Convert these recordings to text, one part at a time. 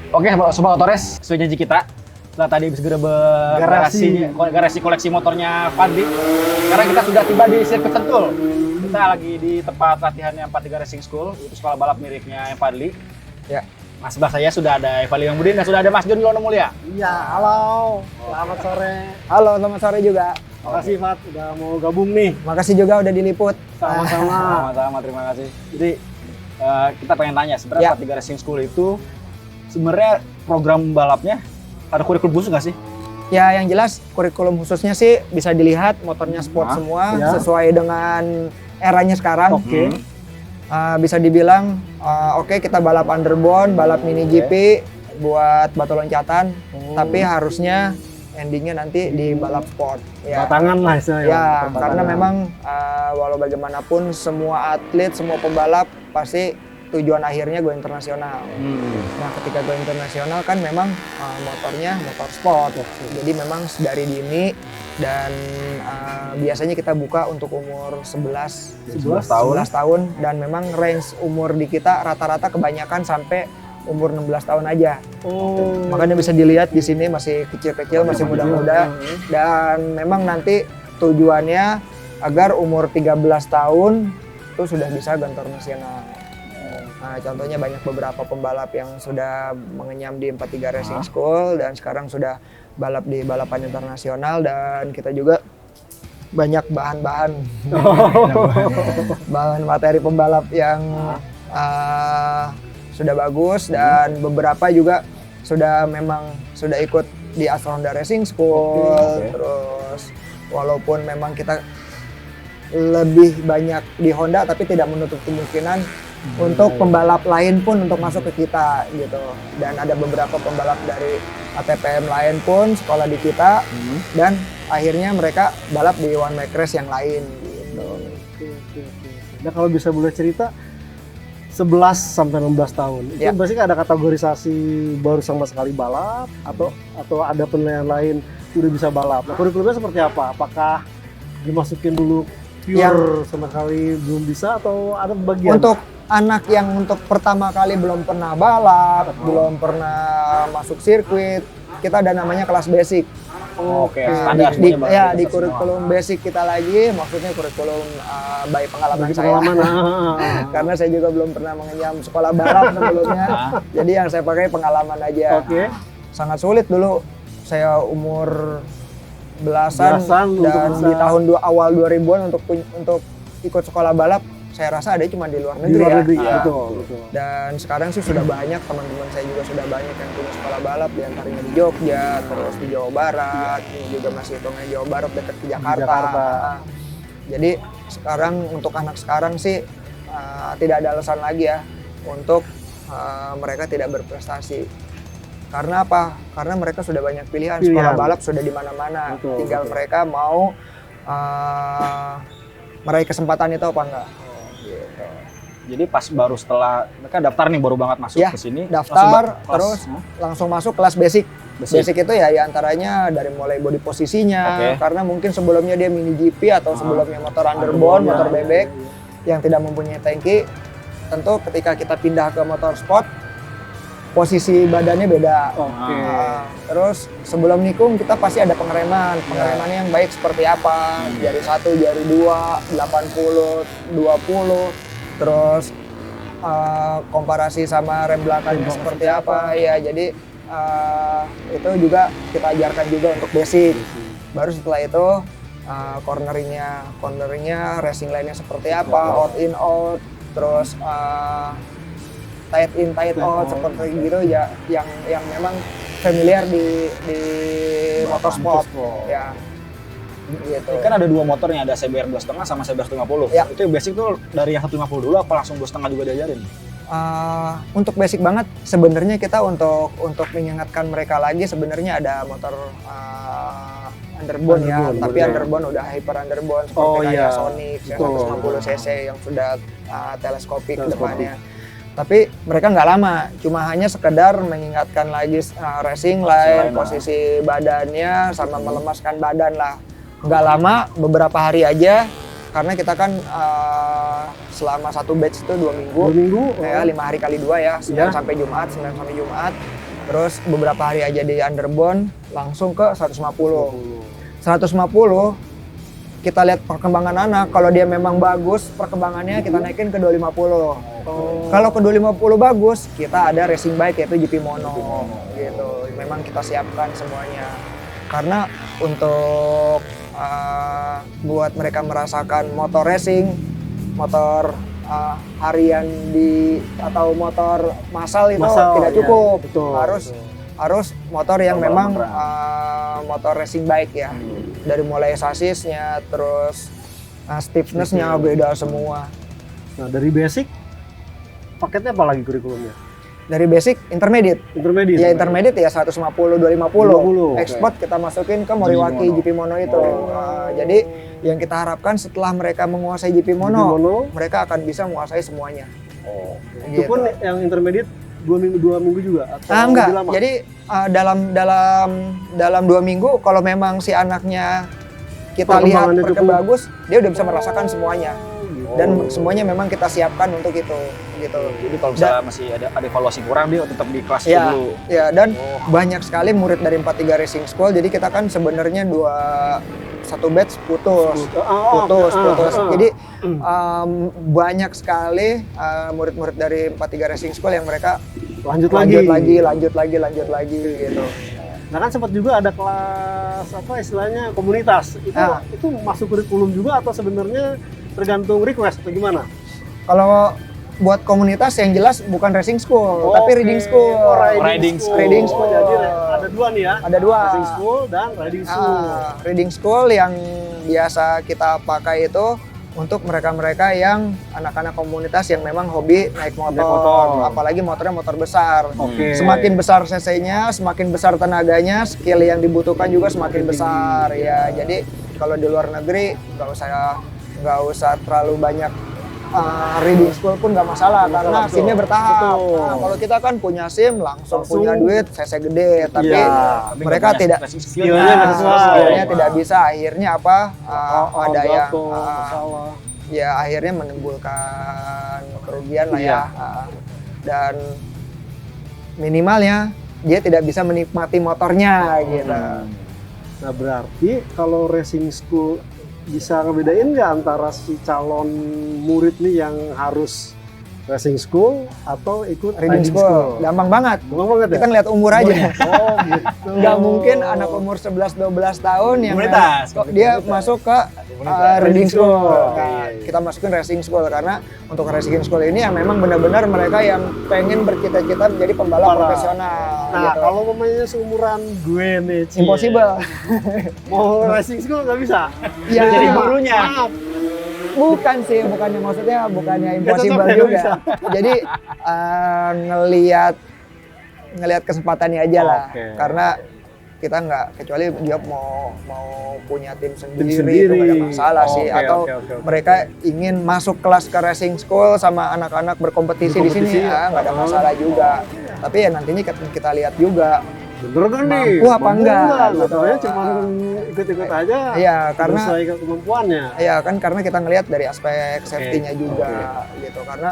Oke, Sobat Motores, sesuai janji kita. Setelah tadi habis gerebek garasi koleksi motornya Fadli, sekarang kita sudah tiba di sirkuit Sentul. Kita lagi di tempat latihannya 43 Racing School, itu sekolah balap miliknya Fadli. Ya, Mas sebelah saya sudah ada Evalia Budin dan sudah ada Mas John Lono Mulia. Iya, halo. Selamat sore. Halo, selamat sore juga. Makasih Fat udah mau gabung nih. Makasih juga udah diliput. Sama-sama. Sama-sama, terima kasih. Jadi kita pengen tanya, sebenarnya 43 Racing School itu sebenarnya program balapnya ada kurikulum khusus nggak sih? Ya, yang jelas kurikulum khususnya sih bisa dilihat motornya sport semua sesuai dengan eranya sekarang. Oke. Bisa dibilang oke, kita balap underbone, balap mini GP buat batu loncatan, tapi harusnya endingnya nanti di balap sport. Ya. Batangan lah istilahnya. Ya, karena memang walau bagaimanapun semua atlet, semua pembalap pasti tujuan akhirnya go internasional. Nah, ketika go internasional kan memang motornya motor sport. Jadi memang dari dini dan biasanya kita buka untuk umur 11 tahun dan memang range umur di kita rata-rata kebanyakan sampai umur 16 tahun aja. Makanya bisa dilihat di sini masih kecil-kecil, masih muda-muda dan memang nanti tujuannya agar umur 13 tahun itu sudah bisa go internasional. Nah, contohnya banyak beberapa pembalap yang sudah mengenyam di 43 Racing School dan sekarang sudah balap di balapan internasional dan kita juga banyak bahan-bahan bahan materi pembalap yang sudah bagus dan beberapa juga sudah ikut di Astra Honda Racing School. Terus walaupun memang kita lebih banyak di Honda tapi tidak menutup kemungkinan untuk pembalap lain pun untuk masuk ke kita gitu. Dan ada beberapa pembalap dari ATPM lain pun sekolah di kita dan akhirnya mereka balap di one make race yang lain gitu. Nah, kalau bisa boleh cerita 11 sampai 16 tahun. Itu berarti ada kategorisasi baru sama sekali balap atau ada penilaian lain udah bisa balap. Nah, kurikulumnya seperti apa? Apakah dimasukin dulu pure sama sekali belum bisa atau ada bagian? Untuk anak yang untuk pertama kali belum pernah balap, belum pernah masuk sirkuit, kita ada namanya kelas basic. Oke, standar di kurikulum basic kita lagi, maksudnya kurikulum by pengalaman saya. Karena saya juga belum pernah mengenyam sekolah balap sebelumnya. Jadi yang saya pakai pengalaman aja. Sangat sulit dulu, saya umur belasan dan di tahun awal 2000-an untuk ikut sekolah balap. Saya rasa ada cuma di luar negeri. Betul. Dan sekarang sih sudah banyak, teman-teman saya juga sudah banyak yang punya sekolah balap, diantaranya di Jogja, terus di Jawa Barat, ini juga masih hitungnya Jawa Barat dekat ke Jakarta. Jadi sekarang untuk anak sekarang sih tidak ada alasan lagi ya untuk mereka tidak berprestasi. Karena apa? Karena mereka sudah banyak pilihan. Sekolah balap sudah di mana-mana. Tinggal mereka mau meraih kesempatan itu apa enggak. Gitu. Jadi pas baru setelah mereka daftar nih baru banget masuk ke sini, daftar terus langsung masuk kelas basic. Basic itu ya antaranya dari mulai body posisinya, karena mungkin sebelumnya dia mini GP atau sebelumnya motor underbone, motor bebek yang tidak mempunyai tangki. Tentu ketika kita pindah ke motor sport, posisi badannya beda. Terus sebelum nikung kita pasti ada pengereman. Pengeremannya yang baik seperti apa? Jari 1, jari 2, 80, 20. Terus komparasi sama rem belakangnya seperti apa? Ya, jadi itu juga kita ajarkan juga untuk basic. Baru setelah itu corneringnya, racing line-nya seperti apa? Out in out. Terus tight in, tight out seperti gitu ya, yang memang familiar di motorsport ya. Gitu. Kan ada dua motornya, ada CBR 2.5 sama CBR 150. Itu basic tuh dari yang 150 dulu apa langsung 2.5 juga diajarin? Untuk basic banget sebenarnya kita untuk mengingatkan mereka lagi sebenarnya ada motor underbone ya, tapi underbone udah hyper underbone seperti kayak Sonic yang 150 cc yang sudah teleskopik depannya. Tapi mereka nggak lama, cuma hanya sekedar mengingatkan lagi racing line, posisi badannya, sama melemaskan badan lah. Nggak lama, beberapa hari aja, karena kita kan selama satu batch itu 2 minggu, ya 5 hari kali 2 ya, Senin sampai Jumat, Terus beberapa hari aja di underbone langsung ke 150. 150 kita lihat perkembangan anak, kalau dia memang bagus perkembangannya kita naikin ke 250. Kalau ke 250 bagus, kita ada racing bike yaitu GP Mono gitu. Memang kita siapkan semuanya. Karena untuk buat mereka merasakan motor racing, motor harian atau motor massal itu tidak cukup. Harus motor yang memang motor racing bike ya. Dari mulai sasisnya, terus stiffness-nya beda semua. Nah, dari basic paketnya apa lagi kurikulumnya? Dari basic, intermediate. Intermediate. Ya intermediate ya 150, 250. Export kita masukin ke Moriwaki GP Mono itu. Jadi yang kita harapkan setelah mereka menguasai GP Mono, mereka akan bisa menguasai semuanya. Itu pun yang intermediate 2 minggu juga atau enggak. lebih lama? Jadi dalam 2 minggu kalau memang si anaknya kita lihat bagus, dia udah bisa merasakan semuanya. Dan semuanya memang kita siapkan untuk itu gitu. Jadi kalau misalnya masih ada evaluasi kurang, dia tetap di kelas dulu. Ya, dan banyak sekali murid dari 43 Racing School. Jadi kita kan sebenarnya satu batch putus. Jadi banyak sekali murid-murid dari 43 Racing School yang mereka lanjut lagi gitu. Nah kan sempat juga ada kelas apa istilahnya komunitas. Itu masuk kurikulum juga atau sebenarnya tergantung request atau gimana? Kalau buat komunitas yang jelas bukan racing school, tapi riding school. Riding school. Jadi ada 2 nih ya. Ada 2. Racing school dan riding school. Riding school yang biasa kita pakai itu untuk mereka-mereka yang anak-anak komunitas yang memang hobi naik motor. Apalagi motornya motor besar. Semakin besar cc-nya, semakin besar tenaganya, skill yang dibutuhkan juga semakin besar ya. Jadi kalau di luar negeri nggak usah terlalu banyak reading school pun nggak masalah karena SIM-nya bertahap. Nah, kalau kita kan punya SIM langsung punya duit cc gede, tapi mereka skillnya tidak bisa. Akhirnya apa? Ada yang akhirnya menimbulkan kerugian lah ya. Dan minimalnya dia tidak bisa menikmati motornya gitu. Nah berarti kalau racing school bisa ngebedain nggak antara si calon murid nih yang harus racing school atau ikut riding school? Gampang banget. Ya? Kita ngeliat umur aja. Gitu. Nggak mungkin anak umur 11-12 tahun yang dia masuk ke riding school. Nah, kita masukin racing school karena untuk racing school ini yang memang benar-benar mereka yang pengen bercita-cita menjadi pembalap profesional. Nah, gitu. kalau pemainnya seumuran gue nih, impossible. Mau racing school nggak bisa. Ya, jadi gurunya. Bukannya bukannya impossible juga. Jadi ngelihat kesempatannya aja lah. Karena kita nggak, kecuali dia mau punya tim sendiri itu nggak ada masalah sih. Atau mereka ingin masuk kelas ke racing school sama anak-anak berkompetisi di sini, nggak ada masalah juga. Tapi ya nantinya kita lihat juga. Bener kan nih? Mampu apa enggak? Katanya cuma ikut-ikut aja. Iya, karena sesuai kemampuannya. Iya kan, karena kita ngelihat dari aspek safety-nya juga gitu. Karena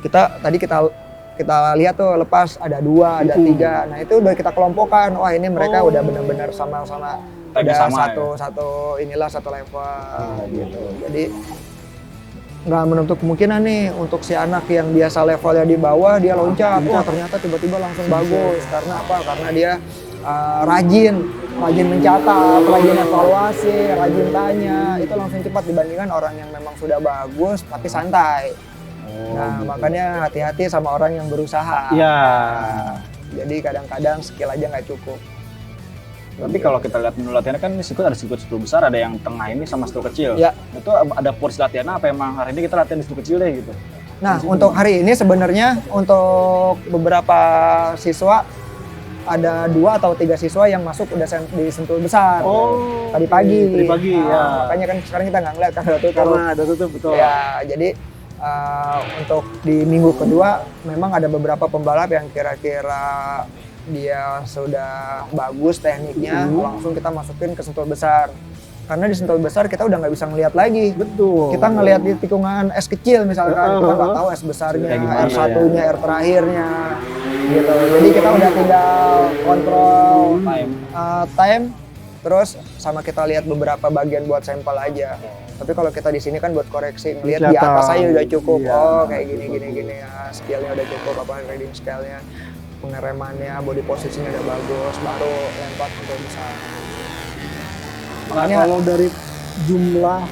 kita lihat tuh lepas ada 2, ada 3. Nah, itu udah kita kelompokkan. Wah, ini mereka udah benar-benar sama-sama udah satu level gitu. Jadi nggak menutup kemungkinan nih untuk si anak yang biasa levelnya di bawah dia loncat, wah ternyata tiba-tiba langsung bagus. Karena apa? Karena dia rajin mencatat, rajin evaluasi, rajin tanya, itu langsung cepat dibandingkan orang yang memang sudah bagus tapi santai. Makanya hati-hati sama orang yang berusaha. Iya. Jadi kadang-kadang skill aja nggak cukup. Tapi kalau kita lihat menu latihannya kan ini sirkuit ada sirkuit 10 besar, ada yang tengah ini sama 10 kecil. Ya. Itu ada porsi latihannya apa emang hari ini kita latihan di 10 kecil deh gitu? Nah, untuk hari ini sebenarnya untuk beberapa siswa ada 2 atau 3 siswa yang masuk udah di Sentul besar. Tadi pagi. Ya. Makanya kan sekarang kita nggak ngeliat kan karena ada tutup, betul. Ya, jadi untuk di minggu kedua memang ada beberapa pembalap yang kira-kira dia sudah bagus tekniknya, langsung kita masukin ke Sentul besar. Karena di Sentul besar kita udah nggak bisa ngelihat lagi. Betul. Kita ngelihat di tikungan es kecil misalkan, kita nggak tahu es besarnya, Kayak gimana, air satunya, air terakhirnya, gitu. Jadi kita udah tinggal kontrol time, terus sama kita lihat beberapa bagian buat sampel aja. Tapi kalau kita di sini kan buat koreksi, ngelihat di atas aja udah cukup. Iya. Oh kayak gini ya, scale-nya udah cukup, apa reading scale-nya, pengeremannya, body posisinya udah bagus, baru lempar untuk bisa. Nah, kalau dari jumlah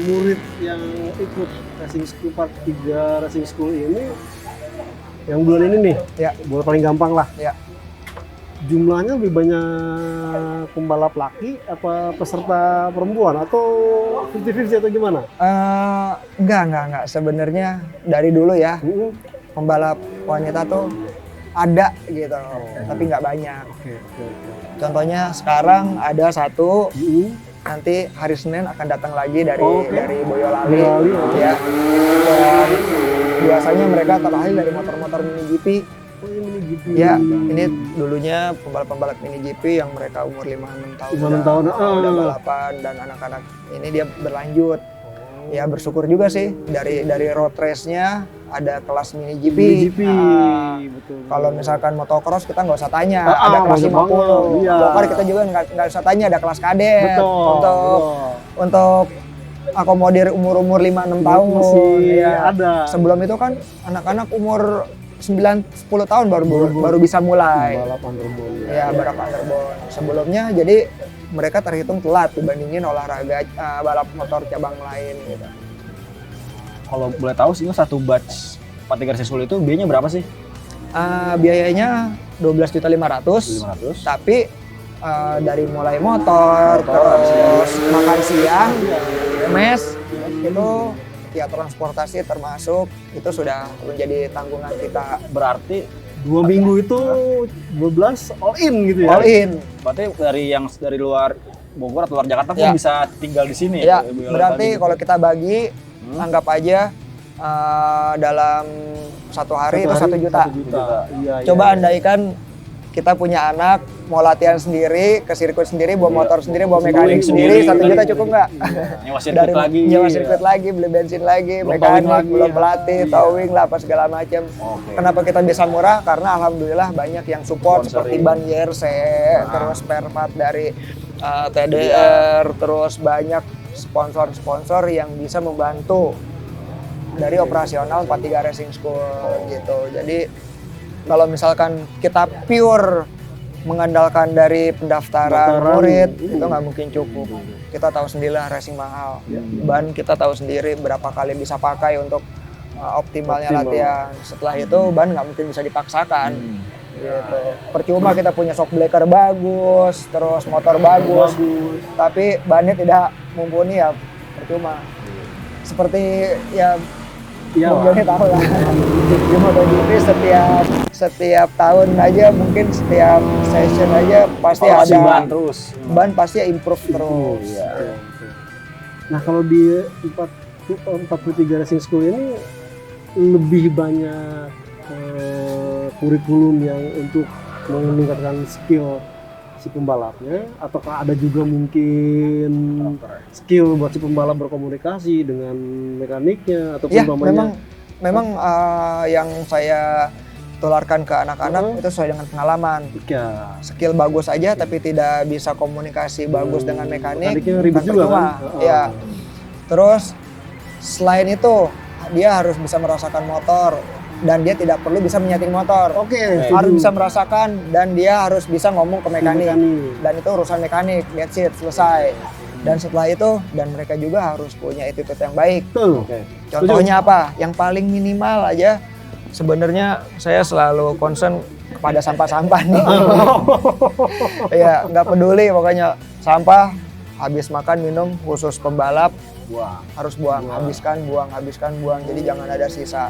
murid yang ikut racing school part 3 racing school ini, yang bulan ini nih, Ya. bulan paling gampang lah. Ya. Jumlahnya lebih banyak pembalap laki apa peserta perempuan atau 50-50 atau gimana? Enggak. Sebenarnya dari dulu ya, pembalap wanita tuh ada gitu, tapi nggak banyak. Oke. Contohnya sekarang ada satu, nanti hari Senin akan datang lagi dari Boyolali, Boyolali, ya. Dan biasanya mereka terlahir dari motor-motor mini GP. Oh, ini mini GP. Ya, ini dulunya pembalap-pembalap mini GP yang mereka umur 5-6 tahun, 5-6 tahun, udah balapan, dan anak-anak ini dia berlanjut. Ya bersyukur juga sih dari road race-nya ada kelas mini GP. Mini GP, betul. Kalau misalkan motocross kita nggak usah tanya, Ah, ada kelas banyak 50. banget, iya. Bokar kita juga nggak usah tanya, ada kelas kadet. Betul. Untuk akomodir umur 5-6 tahun. Masih Ya. ada. Sebelum itu kan anak-anak umur 9-10 tahun baru bisa mulai. Balapan terbang. Ya, balapan underbone. Sebelumnya jadi mereka terhitung telat dibandingin olahraga balap motor cabang lain gitu. Kalau boleh tahu sih satu batch 43 racing school itu biayanya berapa sih? Biayanya 12.500.000, 500. tapi dari mulai motor, terus makan siang, mes, itu ya transportasi termasuk itu sudah menjadi tanggungan kita. Berarti 2 minggu itu 12 all in gitu ya? All in. berarti dari luar Bogor atau luar Jakarta pun Ya. bisa tinggal di sini Ya, Boyolali berarti tadi. kalau kita bagi, anggap aja dalam satu hari itu 1 juta. 1 juta. Iya, Coba iya. andaikan kita punya anak mau latihan sendiri, ke sirkuit sendiri, bawa motor sendiri, bawa mekanik sendiri, 1 juta cukup nggak? nyewa sirkuit lagi. nyewa sirkuit lagi, beli bensin lagi, Belum mekanik, towing lagi. belum pelatih, Iya. towing lah, apa segala macam. Oke. Kenapa kita bisa murah? Karena alhamdulillah banyak yang support seperti Sponsoring. ban JRC, terus spare part dari TDR, terus banyak sponsor-sponsor yang bisa membantu dari operasional 43 Racing School gitu. Jadi kalau misalkan kita pure mengandalkan dari pendaftaran murid, itu nggak mungkin cukup. Kita tahu sendirilah racing mahal. Ban kita tahu sendiri berapa kali bisa pakai untuk optimalnya latihan. Setelah itu ban nggak mungkin bisa dipaksakan. Gitu. Percuma kita punya shock breaker bagus, terus motor bagus, tapi bannya tidak mumpuni ya percuma. Seperti ya Iya, Bung Joni tahu lah. Di MotoGP setiap tahun aja, mungkin setiap session aja pasti Masih ada ban terus. ban pasti improve terus. Iya. Nah, kalau di 43 Racing School ini lebih banyak kurikulum yang untuk meningkatkan skill si pembalapnya, ataukah ada juga mungkin skill buat si pembalap berkomunikasi dengan mekaniknya ataupun Ya, umpamanya memang yang saya tularkan ke anak-anak itu sesuai dengan pengalaman. ya, Skill bagus aja tapi tidak bisa komunikasi bagus dengan mekanik, mekaniknya ribet juga percuma. kan? Ya. Terus selain itu dia harus bisa merasakan motor dan dia tidak perlu bisa menyeting motor. Oke, Harus bisa merasakan dan dia harus bisa ngomong ke mekanik. Dan itu urusan mekanik, that's it, selesai. Dan setelah itu, dan mereka juga harus punya attitude yang baik. Betul. Contohnya apa? Yang paling minimal aja, sebenarnya saya selalu concern kepada sampah-sampah nih. Ya, nggak peduli pokoknya sampah, habis makan, minum, khusus pembalap, harus buang, habiskan, buang. Jadi jangan ada sisa.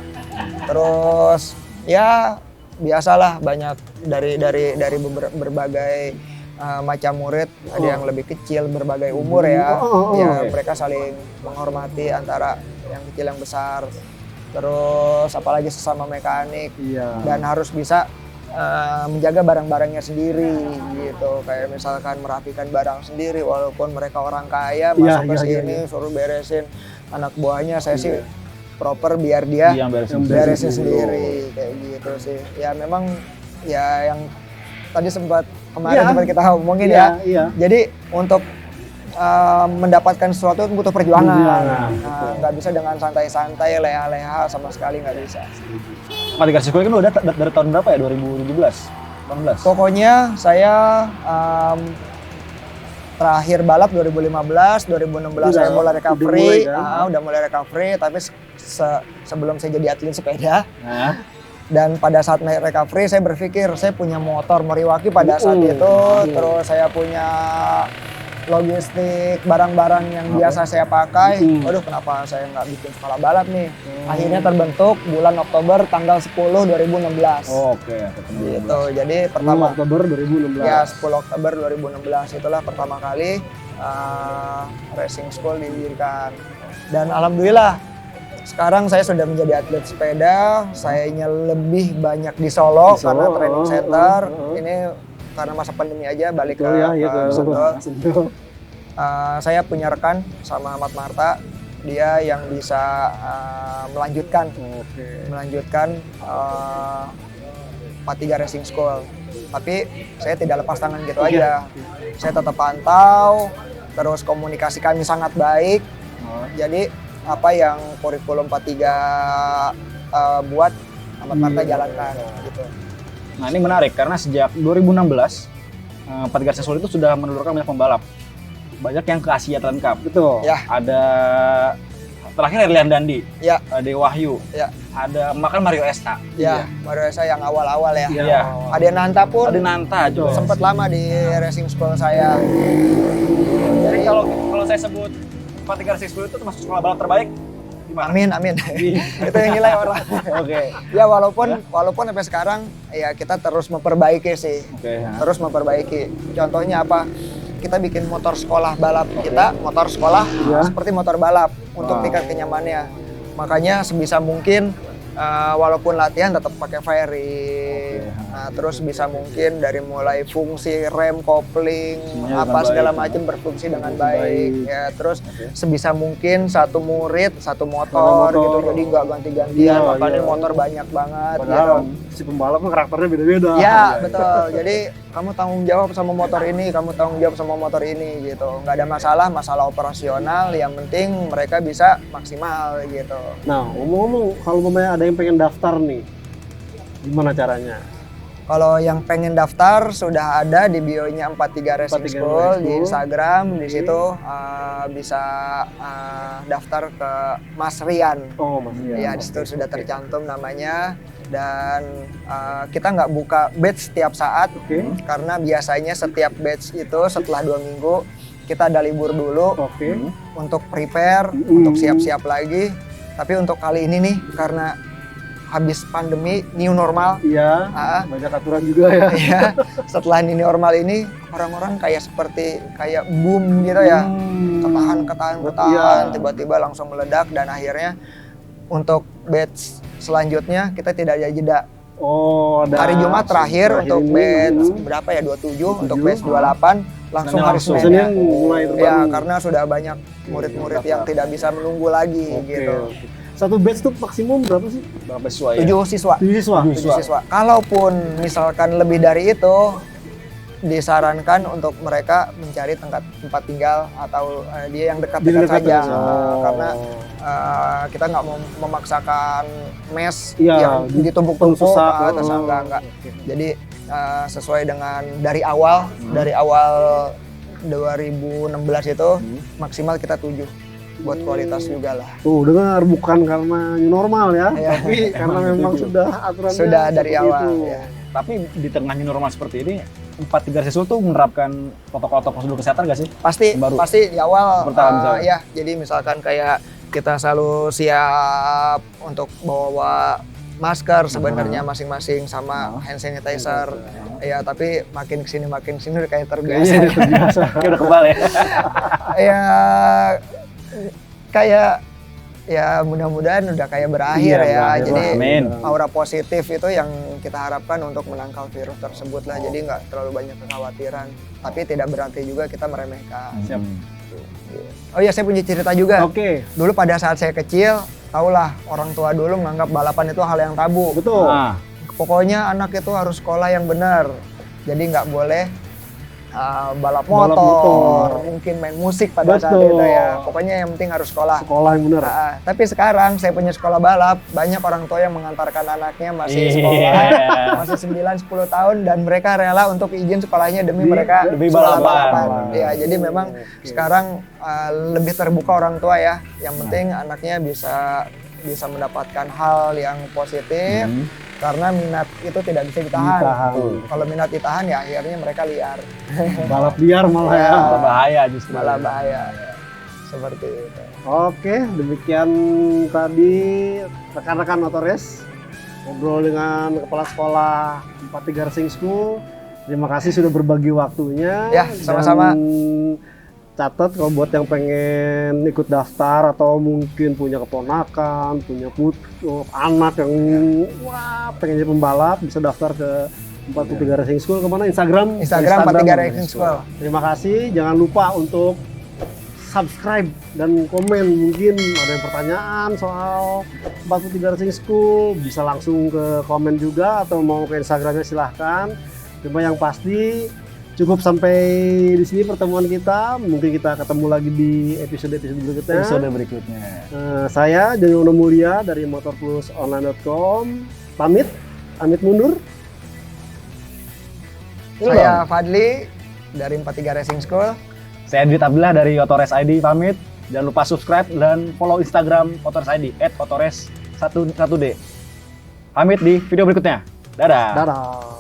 Terus ya biasalah banyak dari berbagai macam murid, ada yang lebih kecil, berbagai umur ya. Ya mereka saling menghormati antara yang kecil yang besar. Terus apalagi sesama mekanik, dan harus bisa menjaga barang-barangnya sendiri gitu, kayak misalkan merapikan barang sendiri walaupun mereka orang kaya masuk ke sini suruh beresin anak buahnya, saya sih proper biar dia yang beresin sendiri kayak gitu sih. Ya memang ya yang tadi sempat kemarin sempat kita omongin jadi untuk mendapatkan sesuatu itu butuh perjuangan. Nggak bisa dengan santai-santai, leha-leha, sama sekali nggak bisa. Mati Garis School kan udah dari tahun berapa ya? 2017? 18? Pokoknya saya terakhir balap 2015, 2016 saya mulai recovery, udah mulai recovery, tapi sebelum saya jadi atlet sepeda. Dan pada saat naik recovery saya berpikir saya punya motor Moriwaki pada saat itu, terus saya punya logistik barang-barang yang biasa saya pakai. Waduh, kenapa saya nggak bikin sekolah balap nih? Akhirnya terbentuk bulan Oktober tanggal 10 2016. Oke. Gitu. Jadi pertama Oktober 2016. Ya, 10 Oktober 2016 itulah pertama kali racing school didirikan. Dan alhamdulillah sekarang saya sudah menjadi atlet sepeda. Sayanya lebih banyak di Solo karena training center. Ini karena masa pandemi aja balik ke Sentul. Saya punya rekan sama Ahmad Marta, dia yang bisa melanjutkan 43 Racing School. Tapi saya tidak lepas tangan gitu aja. Saya tetap pantau, terus komunikasi kami sangat baik. Jadi apa yang kurikulum 43 buat Ahmad Marta jalankan gitu. Nah ini menarik karena sejak 2016 43 Racing School itu sudah menelurkan banyak pembalap. Banyak yang ke Asia Talent Cup. Betul. Ya. Ada terakhir Erlian Dandi. Ya. Dewa Wahyu. Ya. Ada makan Mario Esta. Ya, Mario Esta yang awal-awal ya. Iya. Ada Nanta pun. Ada Nanta juga. Sempat lama di racing school saya. Jadi kalau saya sebut 43 Racing School itu termasuk sekolah balap terbaik. Gimana? Amin. Itu yang nilai orang. Oke. Ya walaupun sampai sekarang ya kita terus memperbaiki sih. Terus memperbaiki. Contohnya apa? Kita bikin motor sekolah balap kita, motor sekolah seperti motor balap untuk tingkat kenyamanannya. Makanya sebisa mungkin walaupun latihan tetap pakai fairing. Nah, terus bisa mungkin dari mulai fungsi rem, kopling, segala macam berfungsi dengan baik. Ya, terus sebisa mungkin satu murid, satu motor gitu. Jadi nggak ganti-gantian, makanya motor banyak banget. Padahal si pembalap karakternya beda-beda. Ya, betul. Jadi kamu tanggung jawab sama motor ini, kamu tanggung jawab sama motor ini gitu. Nggak ada masalah operasional, yang penting mereka bisa maksimal gitu. Nah, ngomong-ngomong, kalau ada yang pengen daftar nih, gimana caranya? Kalau yang pengen daftar sudah ada di bio-nya 43 Racing School di Instagram. Di situ bisa daftar ke Mas Rian. Oh, Mas Rian. Ya, di situ sudah tercantum namanya. Dan kita nggak buka batch setiap saat, karena biasanya setiap batch itu setelah 2 minggu kita ada libur dulu untuk prepare, untuk siap-siap lagi. Tapi untuk kali ini nih, karena habis pandemi, new normal. Iya, banyak aturan juga ya. Iya, setelah new normal ini, orang-orang kayak boom gitu ya. Ketahan, tiba-tiba langsung meledak. Dan akhirnya untuk batch selanjutnya kita tidak ada jeda. Hari Jumat terakhir untuk batch berapa ya, 27, untuk batch 28 langsung hari Senin mulai terbang. Ya, karena sudah banyak murid-murid yang tidak bisa menunggu lagi gitu. Satu batch tuh maksimum berapa sih? Berapa siswa ya? 7 siswa. 7 siswa. Kalaupun misalkan lebih dari itu, disarankan untuk mereka mencari tempat tinggal atau dia yang dekat-dekat saja. Karena kita nggak mau memaksakan mes yang ditumpuk-tumpuk atau enggak. Jadi sesuai dengan dari awal 2016 itu maksimal kita 7 buat kualitas juga lah. Tuh dengar, bukan karena new normal ya, tapi karena memang sudah aturannya sudah dari awal. Ya. Tapi di tengah new normal seperti ini, 43 Racing School tuh menerapkan protokol prosedur kesehatan nggak sih? Pasti di awal. Ya, jadi misalkan kayak kita selalu siap untuk bawa masker sebenarnya masing-masing sama hand sanitizer. Ya, tapi makin kesini udah kayak terbiasa. Iya, terbiasa. Kayak udah kebal ya. Ya, kayak ya mudah-mudahan udah kayak berakhir Iya, ya. berakhir Jadi lah. Amin. aura positif itu yang kita harapkan untuk menangkal virus tersebut lah. Jadi nggak terlalu banyak kekhawatiran. Tapi tidak berarti juga kita meremehkan. Siap. Oh iya, saya punya cerita juga. Oke, Dulu pada saat saya kecil, tahulah orang tua dulu menganggap balapan itu hal yang tabu. betul. Nah, Pokoknya anak itu harus sekolah yang benar. Jadi nggak boleh balap Balap motor, motor. mungkin main musik pada saat Betul. itu ya. Pokoknya yang penting harus sekolah. Sekolah yang benar. Tapi sekarang saya punya sekolah balap, banyak orang tua yang mengantarkan anaknya masih Iya. sekolah, masih 9-10 tahun dan mereka rela untuk izin sekolahnya demi mereka demi sekolah balapan. Ya, jadi memang sekarang lebih terbuka orang tua ya. Yang penting anaknya bisa mendapatkan hal yang positif. Karena minat itu tidak bisa ditahan. Kalau minat ditahan ya akhirnya mereka liar. Balap liar malah ya. malah bahaya justru. Malah bahaya. Seperti itu. Oke, demikian tadi rekan-rekan Motores ngobrol dengan kepala sekolah 43 Racing School. Terima kasih sudah berbagi waktunya. Ya, sama-sama. Dan catat kalau buat yang pengen ikut daftar atau mungkin punya keponakan, punya anak yang wah pengen jadi pembalap, bisa daftar ke 43 Racing School. Kemana? Instagram 43 Racing School. Terima kasih. Jangan lupa untuk subscribe dan komen. Mungkin ada yang pertanyaan soal 43 Racing School, bisa langsung ke komen juga atau mau ke Instagramnya silahkan. Cuma yang pasti cukup sampai di sini pertemuan kita. Mungkin kita ketemu lagi di episode berikutnya. Episode berikutnya. Saya Jono Mulia dari motorplusonline.com. Pamit mundur. Saya Fadli dari 43 Racing School. Saya Adit Abdillah dari Otores ID pamit. Jangan lupa subscribe dan follow Instagram Otores ID @otores11d. Pamit di video berikutnya. Dadah. Dadah.